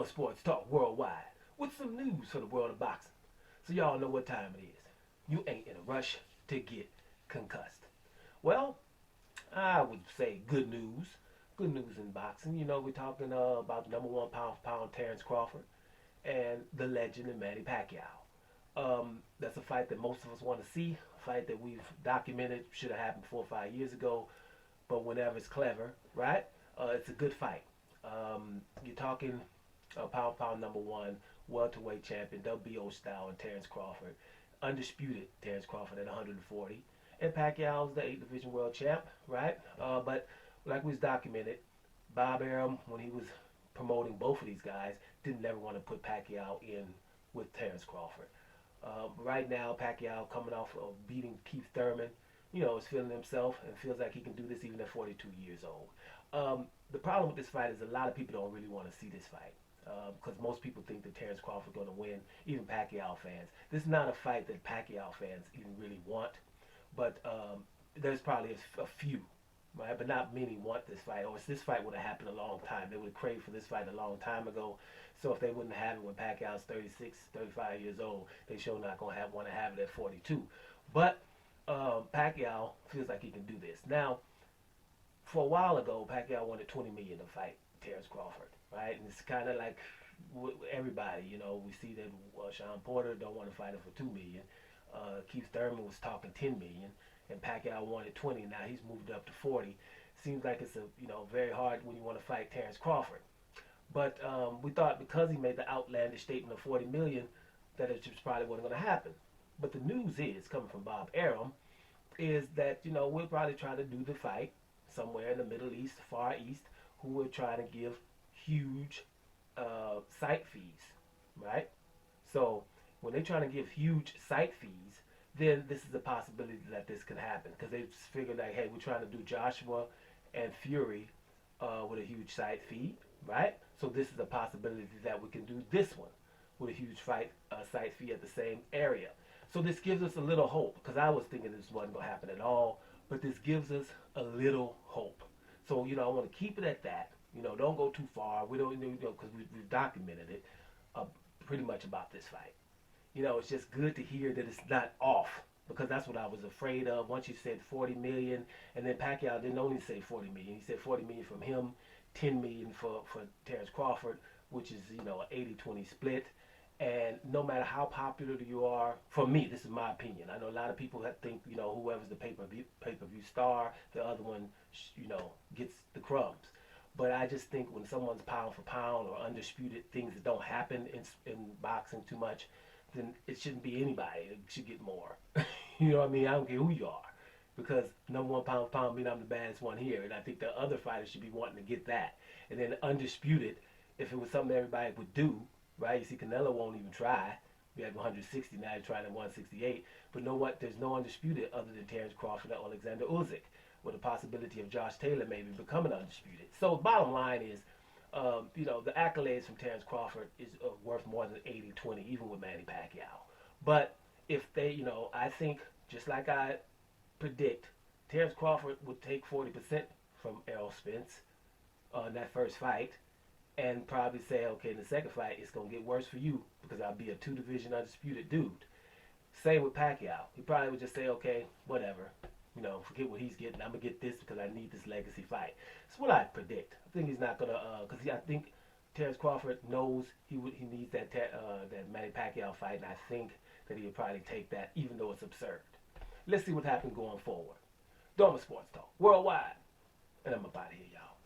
Sports Talk Worldwide with some news for the world of boxing. So y'all know what time it is. You ain't in a rush to get concussed. Well, I would say good news. Good news in boxing. You know, we're talking about number one pound for pound Terence Crawford and the legend of Manny Pacquiao. That's a fight that most of us want to see. A fight that we've documented should have happened 4 or 5 years ago. But whenever it's clever, right? It's a good fight. You're talking pound for pound number one, welterweight champion, WBO style, and Terence Crawford. Undisputed Terence Crawford at 140. And Pacquiao's the 8th division world champ, right? But like we was documented, Bob Arum, when he was promoting both of these guys, didn't ever want to put Pacquiao in with Terence Crawford. Right now, Pacquiao coming off of beating Keith Thurman, you know, is feeling himself and feels like he can do this even at 42 years old. The problem with this fight is a lot of people don't really want to see this fight because most people think that Terence Crawford is going to win, even Pacquiao fans. This is not a fight that Pacquiao fans even really want, but there's probably a few, right? But not many want this fight, or this fight would have happened a long time. They would have craved for this fight a long time ago. So if they wouldn't have it when Pacquiao's 36, 35 years old, they sure not going to want to have it at 42. But Pacquiao feels like he can do this. Now, for a while ago, Pacquiao wanted $20 million to fight Terence Crawford, right? And it's kind of like everybody, you know, we see that Sean Porter don't want to fight him for $2 million. Keith Thurman was talking $10 million, and Pacquiao wanted 20. Now he's moved up to 40. Seems like it's very hard when you want to fight Terence Crawford. But we thought because he made the outlandish statement of $40 million that it just probably wasn't going to happen. But the news is, coming from Bob Arum, is that, you know, we'll probably try to do the fight somewhere in the Middle East, Far East, who will try to give huge site fees, right? So when they're trying to give huge site fees, then this is a possibility that this could happen because they figured like, hey, we're trying to do Joshua and Fury with a huge site fee, right? So this is a possibility that we can do this one with a huge site fee at the same area. So this gives us a little hope, because I was thinking this wasn't going to happen at all, but this gives us a little hope. So, you know, I want to keep it at that. You know, don't go too far. We don't, you know, because we've documented it pretty much about this fight. You know, it's just good to hear that it's not off, because that's what I was afraid of. Once you said 40 million, and then Pacquiao didn't only say 40 million. He said 40 million from him, 10 million for Terence Crawford, which is, you know, an 80-20 split. And no matter how popular you are, for me, this is my opinion. I know a lot of people that think, you know, whoever's the pay-per-view star, the other one, you know, gets the crumbs. But I just think when someone's pound for pound or undisputed, things that don't happen in boxing too much, then it shouldn't be anybody. It should get more. You know what I mean? I don't care who you are. Because number one pound for pound means I'm the baddest one here. And I think the other fighters should be wanting to get that. And then undisputed, if it was something everybody would do, right? You see, Canelo won't even try. We have 160, now he's trying at 168. But know what? There's no undisputed other than Terence Crawford or Alexander Usyk, with the possibility of Josh Taylor maybe becoming undisputed. So bottom line is, you know, the accolades from Terence Crawford is worth more than 80-20, even with Manny Pacquiao. But if they, you know, I think, just like I predict, Terence Crawford would take 40% from Errol Spence in that first fight, and probably say, okay, in the second fight, it's going to get worse for you because I'll be a 2-division undisputed dude. Same with Pacquiao. He probably would just say, okay, whatever. You know, forget what he's getting. I'm going to get this because I need this legacy fight. That's what I predict. I think he's not going to, because I think Terence Crawford knows he needs that Manny Pacquiao fight, and I think that he'll probably take that, even though it's absurd. Let's see what happens going forward. Dorma Sports Talk Worldwide. And I'm about to hear y'all.